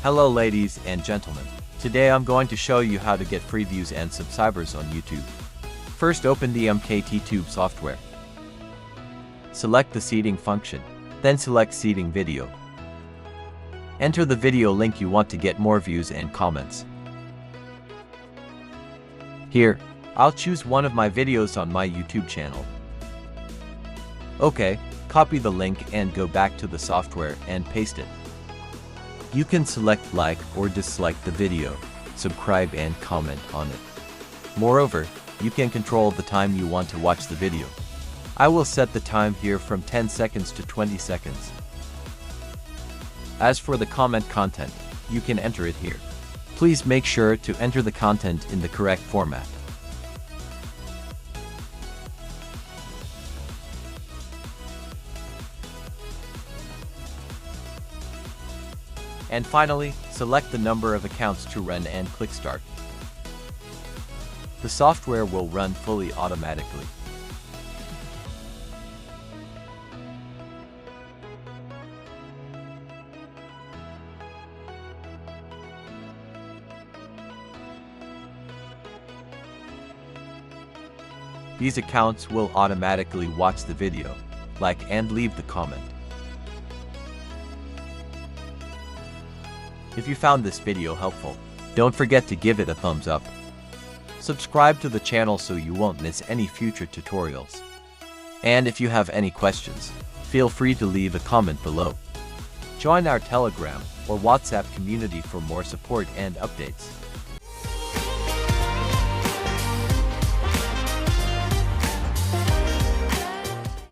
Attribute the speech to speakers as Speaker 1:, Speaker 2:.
Speaker 1: Hello ladies and gentlemen. Today I'm going to show you how to get free views and subscribers on YouTube. First, open the MKTube software. Select the seeding function, then select seeding video. Enter the video link you want to get more views and comments. Here, I'll choose one of my videos on my YouTube channel. Okay, copy the link and go back to the software and paste it. You can select like or dislike the video, subscribe and comment on it. Moreover, you can control the time you want to watch the video. I will set the time here from 10 seconds to 20 seconds. As for the comment content, you can enter it here. Please make sure to enter the content in the correct format. And finally, select the number of accounts to run and click Start. The software will run fully automatically. These accounts will automatically watch the video, like and leave the comment. If you found this video helpful, don't forget to give it a thumbs up. Subscribe to the channel so you won't miss any future tutorials. And if you have any questions, feel free to leave a comment below. Join our Telegram or WhatsApp community for more support and updates.